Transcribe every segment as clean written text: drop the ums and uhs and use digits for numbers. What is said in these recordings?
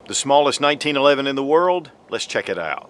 The smallest 1911 in the world? Let's check it out.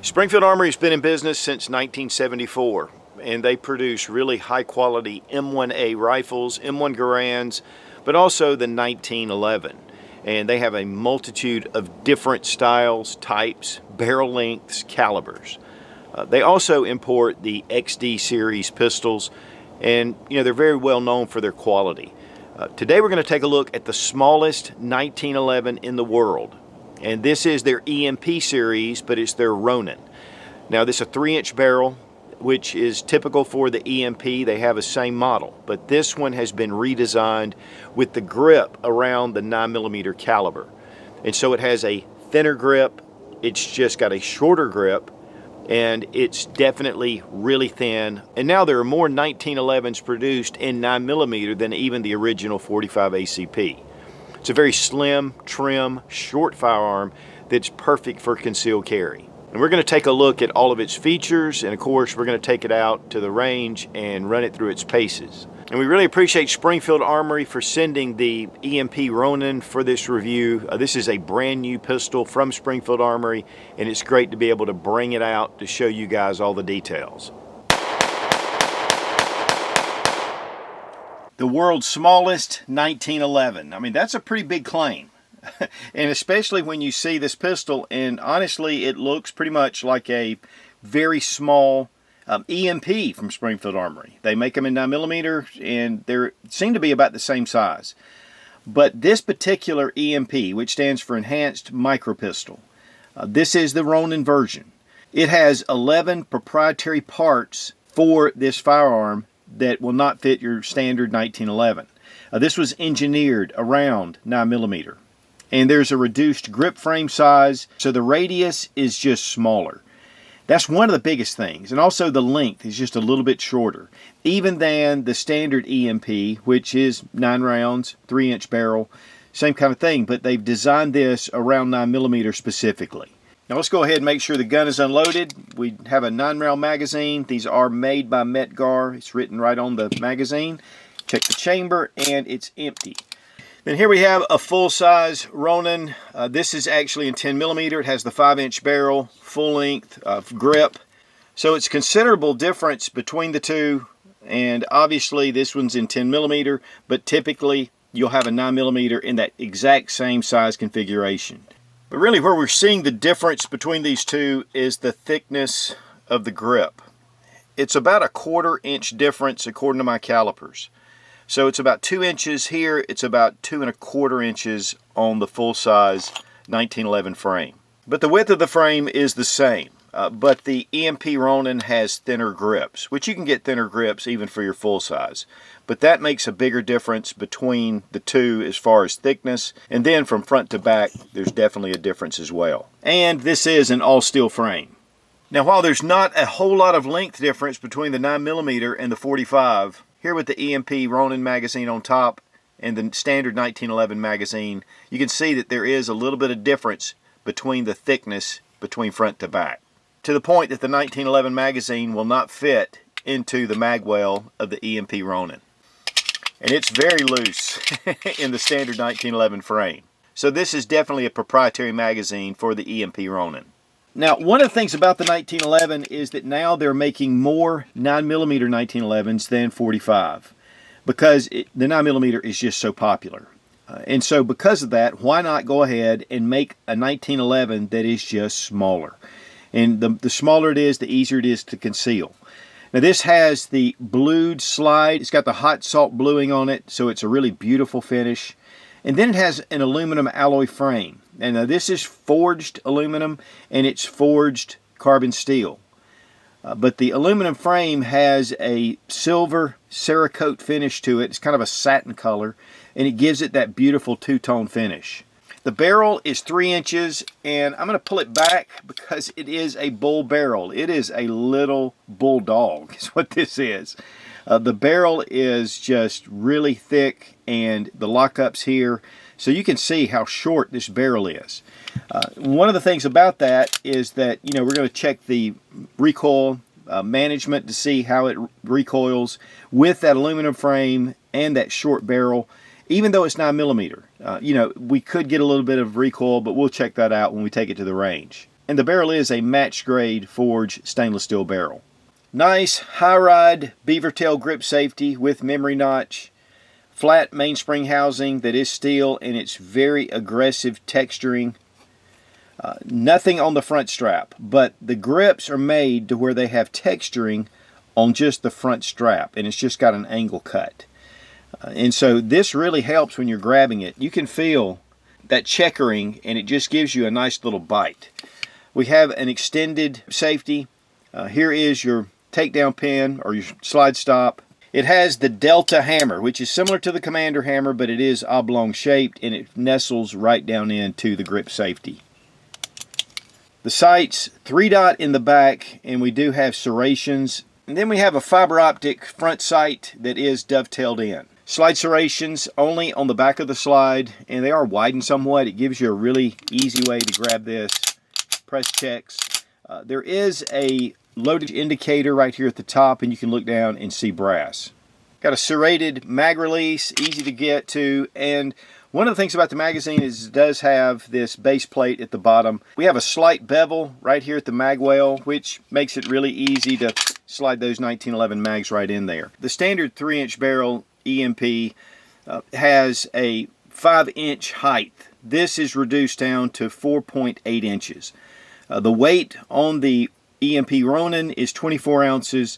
Springfield Armory has been in business since 1974, and they produce really high quality M1A rifles, M1 Garands, but also the 1911. And they have a multitude of different styles, types, barrel lengths, calibers. They also import the XD series pistols, and they're very well known for their quality. Today we're going to take a look at the smallest 1911 in the world. And this is their EMP series, but it's their Ronin. Now this is a 3-inch barrel, which is typical for the EMP. They have the same model, but this one has been redesigned with the grip around the 9mm caliber. And so it has a thinner grip, it's just got a shorter grip, and it's definitely really thin. And now there are more 1911s produced in 9mm than even the original 45 ACP. It's a very slim, trim, short firearm that's perfect for concealed carry. And we're going to take a look at all of its features, and of course we're going to take it out to the range and run it through its paces. And we really appreciate Springfield Armory for sending the EMP Ronin for this review. This is a brand new pistol from Springfield Armory, and it's great to be able to bring it out to show you guys all the details. The world's smallest 1911. I mean, that's a pretty big claim. And especially when you see this pistol, and honestly it looks pretty much like a very small EMP from Springfield Armory. They make them in 9mm, and they seem to be about the same size. But this particular EMP, which stands for Enhanced Micro Pistol, this is the Ronin version. It has 11 proprietary parts for this firearm that will not fit your standard 1911. This was engineered around 9mm. And there's a reduced grip frame size, so the radius is just smaller. That's one of the biggest things. And also the length is just a little bit shorter, even than the standard EMP, which is 9 rounds, 3-inch barrel, same kind of thing, but they've designed this around 9mm specifically. Now let's go ahead and make sure the gun is unloaded. We have a 9-round magazine. These are made by Metgar. It's written right on the magazine. Check the chamber, and it's empty. Then here we have a full-size Ronin. This is actually in 10mm. It has the 5-inch barrel, full length grip. So it's a considerable difference between the two. And obviously this one's in 10mm, but typically you'll have a 9mm in that exact same size configuration. But really where we're seeing the difference between these two is the thickness of the grip. It's about a 1/4 inch difference according to my calipers. So it's about 2 inches here, it's about 2 1/4 inches on the full-size 1911 frame. But the width of the frame is the same, but the EMP Ronin has thinner grips, which you can get thinner grips even for your full-size. But that makes a bigger difference between the two as far as thickness, and then from front to back, there's definitely a difference as well. And this is an all-steel frame. Now while there's not a whole lot of length difference between the 9mm and the 45, here with the EMP Ronin magazine on top and the standard 1911 magazine, you can see that there is a little bit of difference between the thickness between front to back, to the point that the 1911 magazine will not fit into the mag well of the EMP Ronin. And it's very loose in the standard 1911 frame. So this is definitely a proprietary magazine for the EMP Ronin. Now, one of the things about the 1911 is that now they're making more 9mm 1911s than 45, because the 9mm is just so popular. And so because of that, why not go ahead and make a 1911 that is just smaller? And the smaller it is, the easier it is to conceal. Now this has the blued slide. It's got the hot salt bluing on it, so it's a really beautiful finish. And then it has an aluminum alloy frame. And this is forged aluminum, and it's forged carbon steel. But the aluminum frame has a silver Cerakote finish to it. It's kind of a satin color, and it gives it that beautiful two-tone finish. The barrel is 3 inches, and I'm going to pull it back because it is a bull barrel. It is a little bulldog is what this is. The barrel is just really thick, and the lockups here, so you can see how short this barrel is. One of the things about that is that, you know, we're going to check the recoil management to see how it recoils with that aluminum frame and that short barrel. Even though it's 9mm, you know, we could get a little bit of recoil, but we'll check that out when we take it to the range. And the barrel is a match grade forged stainless steel barrel. Nice high ride beaver tail grip safety with memory notch. Flat mainspring housing that is steel, and it's very aggressive texturing. Nothing on the front strap, but the grips are made to where they have texturing on just the front strap, and it's just got an angle cut. And so this really helps when you're grabbing it. You can feel that checkering, and it just gives you a nice little bite. We have an extended safety. Here is your takedown pin or your slide stop. It has the Delta hammer, which is similar to the Commander hammer, but it is oblong shaped, and it nestles right down into the grip safety. The sights, 3-dot in the back, and we do have serrations. And then we have a fiber optic front sight that is dovetailed in. Slide serrations only on the back of the slide, and they are widened somewhat. It gives you a really easy way to grab this. Press checks. There is a loaded indicator right here at the top, and you can look down and see brass. Got a serrated mag release, easy to get to, and one of the things about the magazine is it does have this base plate at the bottom. We have a slight bevel right here at the mag well, which makes it really easy to slide those 1911 mags right in there. The standard 3-inch barrel EMP has a 5-inch height. This is reduced down to 4.8 inches. The weight on the EMP Ronin is 24 ounces,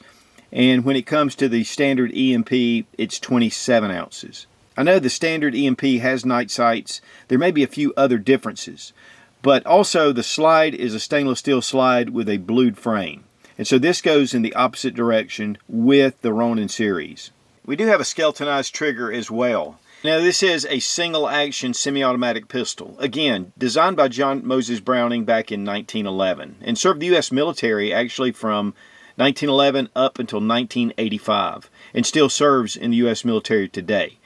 and when it comes to the standard EMP, it's 27 ounces. I know the standard EMP has night sights. There may be a few other differences, but also the slide is a stainless steel slide with a blued frame. And so this goes in the opposite direction with the Ronin series. We do have a skeletonized trigger as well. Now this is a single action semi-automatic pistol. Again, designed by John Moses Browning back in 1911 and served the U.S. military actually from 1911 up until 1985 and still serves in the U.S. military today.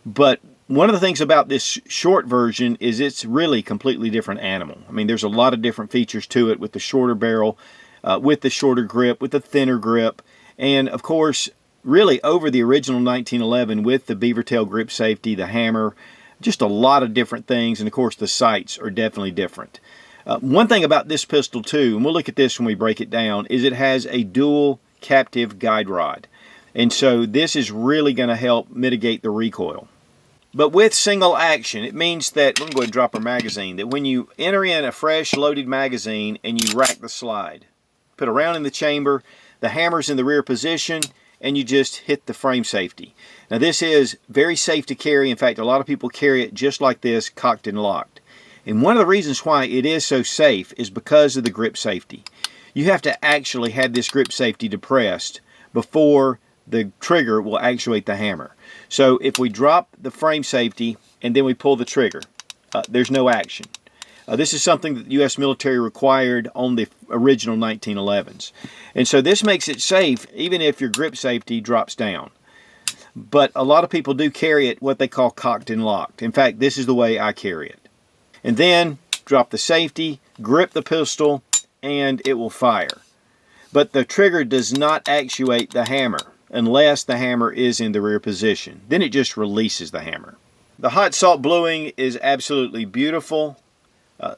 But one of the things about this short version is it's really a completely different animal. I mean, there's a lot of different features to it with the shorter barrel, with the shorter grip, with the thinner grip, and of course, really over the original 1911 with the beaver tail grip safety, the hammer, just a lot of different things, and of course the sights are definitely different. One thing about this pistol too, and we'll look at this when we break it down, is it has a dual captive guide rod. And so this is really going to help mitigate the recoil. But with single action, it means that, we're going to go ahead and drop our magazine, that when you enter in a fresh loaded magazine and you rack the slide, put a round in the chamber, the hammer's in the rear position, and you just hit the frame safety. Now this is very safe to carry. In fact, a lot of people carry it just like this, cocked and locked. And one of the reasons why it is so safe is because of the grip safety. You have to actually have this grip safety depressed before the trigger will actuate the hammer. So if we drop the frame safety and then we pull the trigger, there's no action. This is something that the U.S. military required on the original 1911s. And so this makes it safe even if your grip safety drops down. But a lot of people do carry it what they call cocked and locked. In fact, this is the way I carry it. And then drop the safety, grip the pistol, and it will fire. But the trigger does not actuate the hammer unless the hammer is in the rear position. Then it just releases the hammer. The hot salt bluing is absolutely beautiful.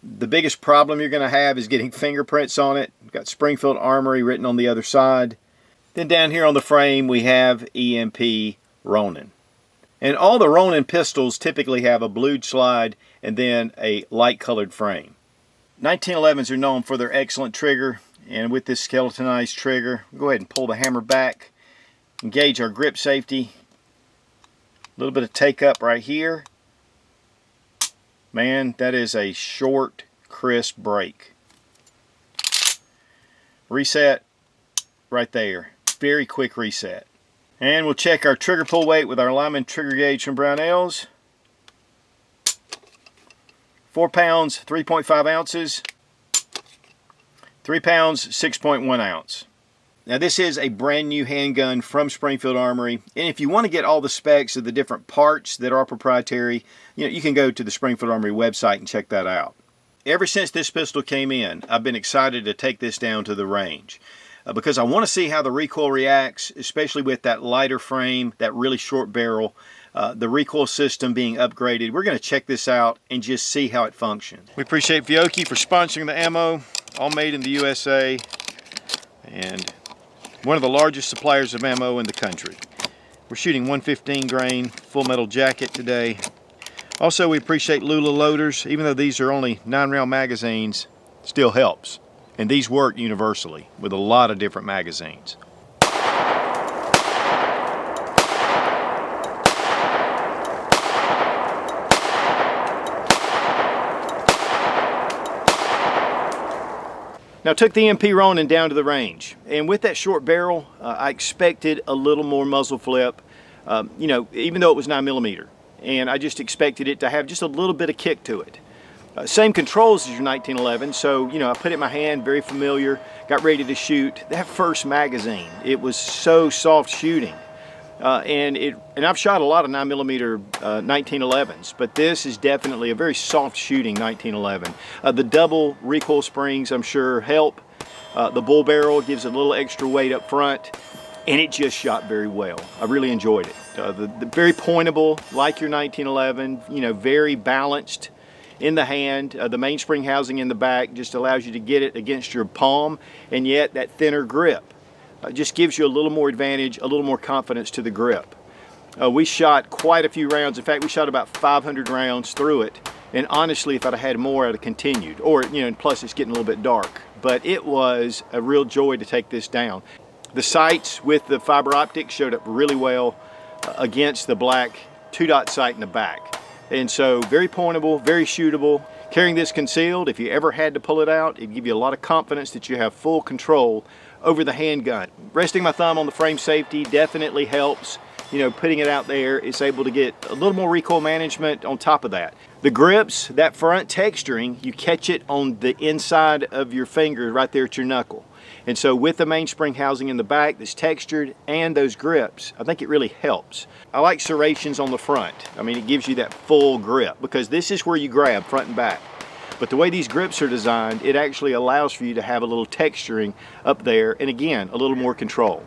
The biggest problem you're going to have is getting fingerprints on it. We've got Springfield Armory written on the other side. Then down here on the frame we have EMP Ronin. And all the Ronin pistols typically have a blued slide and then a light colored frame. 1911s are known for their excellent trigger, and with this skeletonized trigger, go ahead and pull the hammer back, engage our grip safety. A little bit of take up right here. Man, that is a short, crisp break. Reset right there. Very quick reset. And we'll check our trigger pull weight with our Lyman trigger gauge from Brownells. 4 pounds, 3.5 ounces. 3 pounds, 6.1 ounce. Now this is a brand new handgun from Springfield Armory, and if you want to get all the specs of the different parts that are proprietary, you can go to the Springfield Armory website and check that out. Ever since this pistol came in, I've been excited to take this down to the range because I want to see how the recoil reacts, especially with that lighter frame, that really short barrel, the recoil system being upgraded. We're going to check this out and just see how it functions. We appreciate Fiocchi for sponsoring the ammo, all made in the USA, and one of the largest suppliers of ammo in the country. We're shooting 115 grain full metal jacket today. Also, we appreciate Lula loaders. Even though these are only 9-round magazines, still helps. And these work universally with a lot of different magazines. Now I took the EMP Ronin down to the range, and with that short barrel, I expected a little more muzzle flip, even though it was 9mm, and I just expected it to have just a little bit of kick to it. Same controls as your 1911, so I put it in my hand, very familiar, got ready to shoot. That first magazine, it was so soft shooting. And I've shot a lot of 9mm 1911s, but this is definitely a very soft shooting 1911. The double recoil springs, I'm sure, help. The bull barrel gives a little extra weight up front, and it just shot very well. I really enjoyed it. The very pointable, like your 1911, very balanced in the hand. The mainspring housing in the back just allows you to get it against your palm, and yet that thinner grip. Just gives you a little more advantage, a little more confidence to the grip. We shot quite a few rounds. In fact, we shot about 500 rounds through it. And honestly, if I'd have had more, I'd have continued. Or, and plus it's getting a little bit dark. But it was a real joy to take this down. The sights with the fiber optics showed up really well against the black 2-dot sight in the back. And so very pointable, very shootable. Carrying this concealed, if you ever had to pull it out, it'd give you a lot of confidence that you have full control over the handgun. Resting my thumb on the frame safety definitely helps. Putting it out there, it's able to get a little more recoil management on top of that. The grips, that front texturing, you catch it on the inside of your finger right there at your knuckle. And so with the mainspring housing in the back that's textured and those grips, I think it really helps. I like serrations on the front. It gives you that full grip because this is where you grab front and back. But the way these grips are designed, it actually allows for you to have a little texturing up there, and again, a little more control.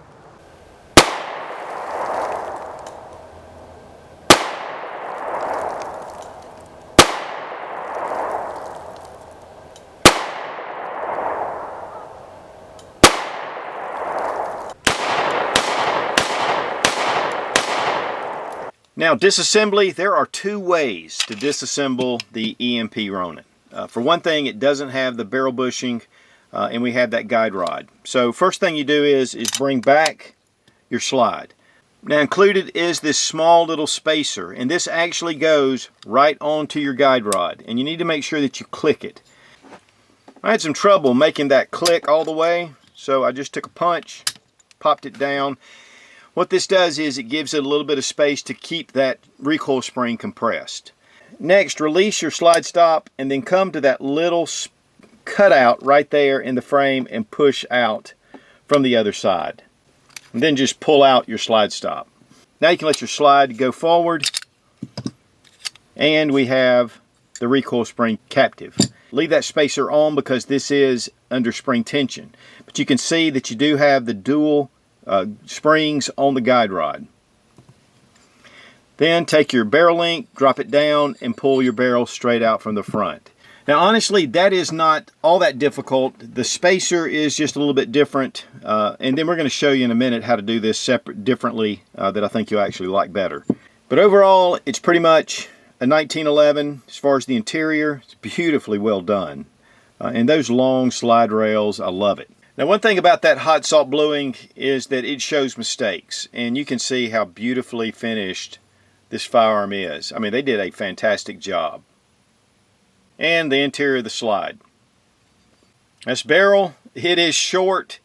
Now, disassembly, there are 2 ways to disassemble the EMP Ronin. For one thing, it doesn't have the barrel bushing, and we have that guide rod. So first thing you do is bring back your slide. Now included is this small little spacer, and this actually goes right onto your guide rod, and you need to make sure that you click it. I had some trouble making that click all the way, so I just took a punch, popped it down. What this does is it gives it a little bit of space to keep that recoil spring compressed. Next, release your slide stop and then come to that little cutout right there in the frame and push out from the other side. And then just pull out your slide stop. Now you can let your slide go forward, and we have the recoil spring captive. Leave that spacer on because this is under spring tension. But you can see that you do have the dual springs on the guide rod. Then take your barrel link, drop it down, and pull your barrel straight out from the front. Now honestly, that is not all that difficult. The spacer is just a little bit different, and then we're going to show you in a minute how to do this differently that I think you'll actually like better. But overall, it's pretty much a 1911 as far as the interior. It's beautifully well done. And those long slide rails, I love it. Now, one thing about that hot salt bluing is that it shows mistakes, and you can see how beautifully finished this firearm is. I mean, they did a fantastic job. And the interior of the slide. This barrel, it is short.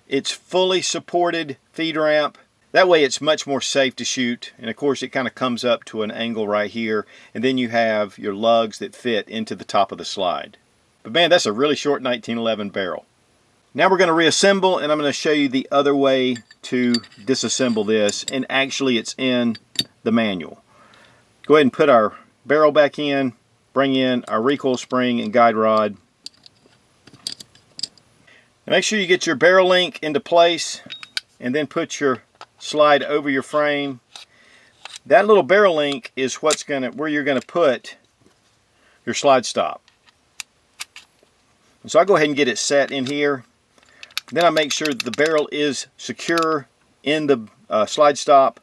It's fully supported feed ramp. That way it's much more safe to shoot. And of course it kind of comes up to an angle right here. And then you have your lugs that fit into the top of the slide. But man, that's a really short 1911 barrel. Now we're going to reassemble, and I'm going to show you the other way to disassemble this. And actually it's in the manual. Go ahead and put our barrel back in. Bring in our recoil spring and guide rod. Now make sure you get your barrel link into place, and then put your slide over your frame. That little barrel link is where you're going to put your slide stop. So I'll go ahead and get it set in here. Then I make sure that the barrel is secure in the slide stop,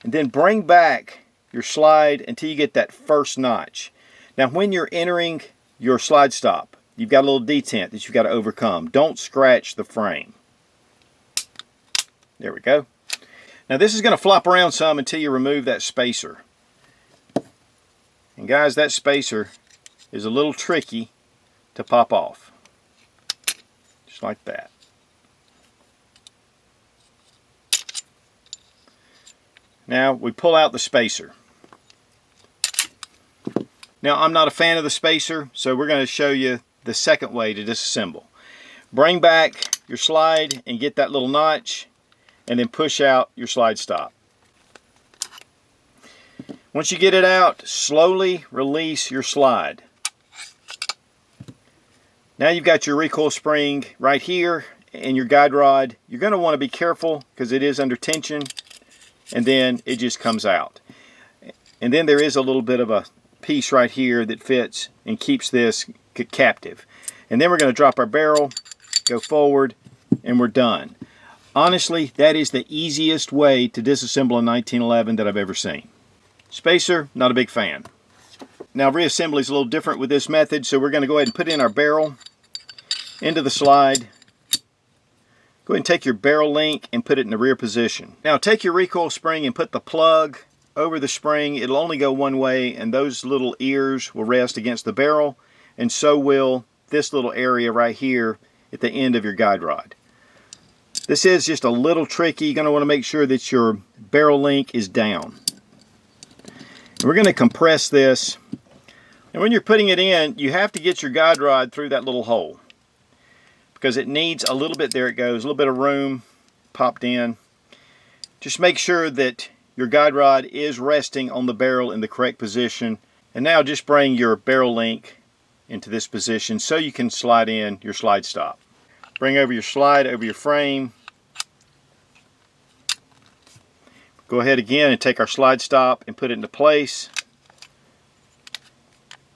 and then bring back your slide until you get that first notch. Now when you're entering your slide stop, you've got a little detent that you've got to overcome. Don't scratch the frame. There we go. Now this is going to flop around some until you remove that spacer. And guys, that spacer is a little tricky to pop off. Just like that. Now we pull out the spacer. Now I'm not a fan of the spacer, so we're going to show you the second way to disassemble. Bring back your slide and get that little notch, and then push out your slide stop. Once you get it out, slowly release your slide. Now you've got your recoil spring right here and your guide rod. You're going to want to be careful because it is under tension, and then it just comes out. And then there is a little bit of a piece right here that fits and keeps this captive. And then we're going to drop our barrel, go forward, and we're done. Honestly, that is the easiest way to disassemble a 1911 that I've ever seen. Spacer, not a big fan. Now reassembly is a little different with this method, so we're going to go ahead and put in our barrel into the slide. Go ahead and take your barrel link and put it in the rear position. Now take your recoil spring and put the plug over the spring. It'll only go one way, and those little ears will rest against the barrel, and so will this little area right here at the end of your guide rod. This is just a little tricky. You're going to want to make sure that your barrel link is down. And we're going to compress this, and when you're putting it in, you have to get your guide rod through that little hole because it needs a little bit, there it goes, a little bit of room popped in. Just make sure that your guide rod is resting on the barrel in the correct position. And now just bring your barrel link into this position so you can slide in your slide stop. Bring over your slide over your frame. Go ahead again and take our slide stop and put it into place.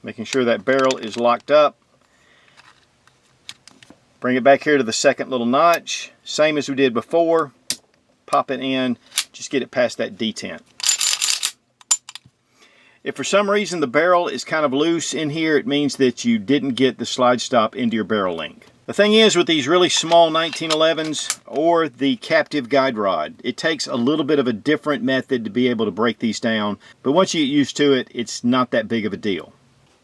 Making sure that barrel is locked up. Bring it back here to the second little notch. Same as we did before. Pop it in. Just get it past that detent. If for some reason the barrel is kind of loose in here, it means that you didn't get the slide stop into your barrel link. The thing is, with these really small 1911s or the captive guide rod, it takes a little bit of a different method to be able to break these down, but once you get used to it, it's not that big of a deal.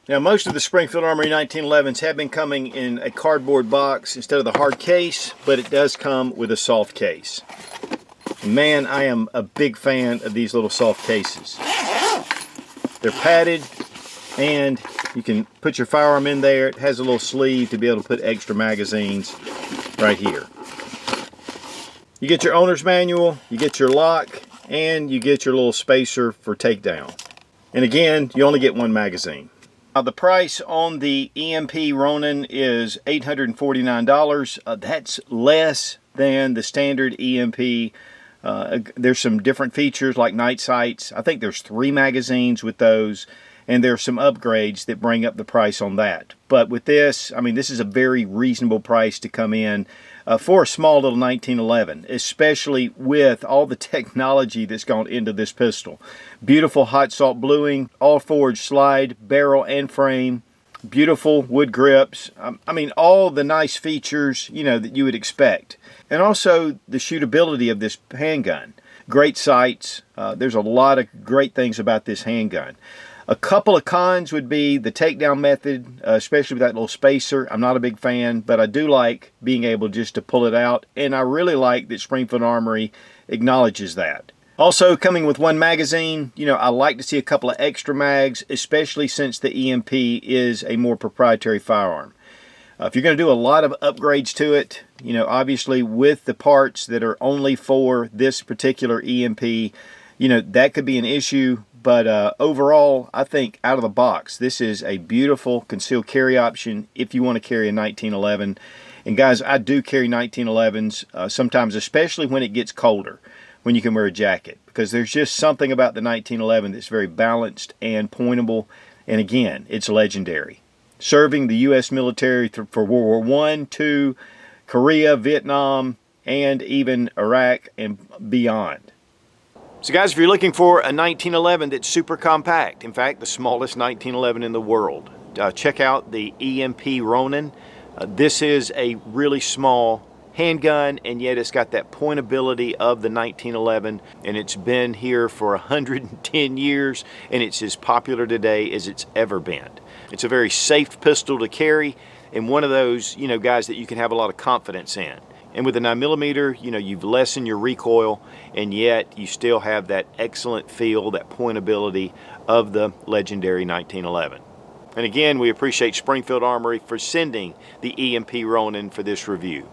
Now most of the Springfield Armory 1911s have been coming in a cardboard box instead of the hard case, but it does come with a soft case. Man, I am a big fan of these little soft cases. They're padded, and you can put your firearm in there. It has a little sleeve to be able to put extra magazines right here. You get your owner's manual, you get your lock, and you get your little spacer for takedown. And again, you only get one magazine. Now the price on the EMP Ronin is $849. That's less than the standard EMP. There's some different features like night sights. I think there's 3 magazines with those, and there are some upgrades that bring up the price on that. But with this, I mean, this is a very reasonable price to come in for a small little 1911, especially with all the technology that's gone into this pistol. Beautiful hot salt bluing, all forged slide, barrel and frame, beautiful wood grips. I mean, all the nice features, you know, that you would expect. And also the shootability of this handgun. Great sights. There's a lot of great things about this handgun. A couple of cons would be the takedown method, especially with that little spacer. I'm not a big fan, but I do like being able just to pull it out, and I really like that Springfield Armory acknowledges that. Also, coming with one magazine, you know, I like to see a couple of extra mags, especially since the EMP is a more proprietary firearm. If you're going to do a lot of upgrades to it, you know, obviously with the parts that are only for this particular EMP, you know, that could be an issue. But overall, I think out of the box, this is a beautiful concealed carry option if you want to carry a 1911. And guys, I do carry 1911s sometimes, especially when it gets colder, when you can wear a jacket. Because there's just something about the 1911 that's very balanced and pointable. And again, it's legendary. Serving the U.S. military for World War I, II, Korea, Vietnam, and even Iraq and beyond. So guys, if you're looking for a 1911 that's super compact, in fact, the smallest 1911 in the world, check out the EMP Ronin. This is a really small handgun, and yet it's got that pointability of the 1911, and it's been here for 110 years, and it's as popular today as it's ever been. It's a very safe pistol to carry, and one of those, you know, guys that you can have a lot of confidence in. And with a 9mm, you know, you've lessened your recoil, and yet you still have that excellent feel, that pointability of the legendary 1911. And again, we appreciate Springfield Armory for sending the EMP Ronin for this review.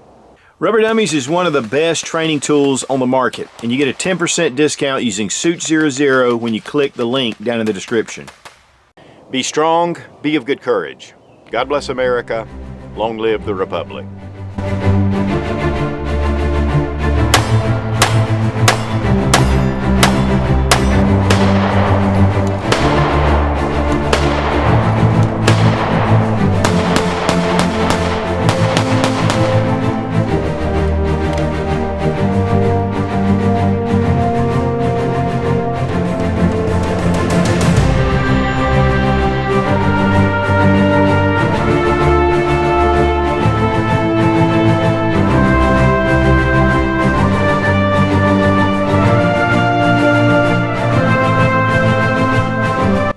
Rubber Dummies is one of the best training tools on the market, and you get a 10% discount using Suit00 when you click the link down in the description. Be strong, be of good courage. God bless America. Long live the Republic.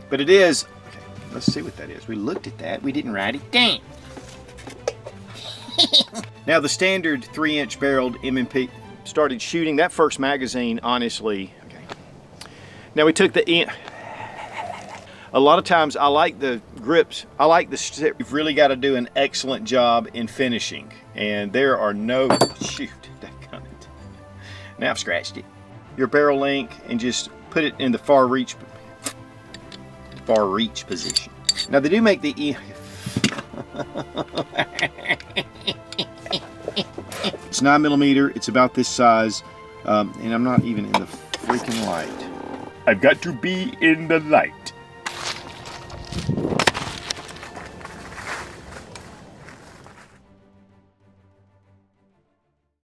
But it is, okay, let's see what that is. We looked at that, we didn't write it down. Now the standard 3-inch barreled M&P started shooting that first magazine, honestly. Okay. Now we took a lot of times I like the grips, I like the, you've really got to do an excellent job in finishing. And there are no, shoot, now I've scratched it. Your barrel length and just put it in the far reach position. Now they do make the it's 9mm, it's about this size, and I'm not even in the freaking light. I've got to be in the light.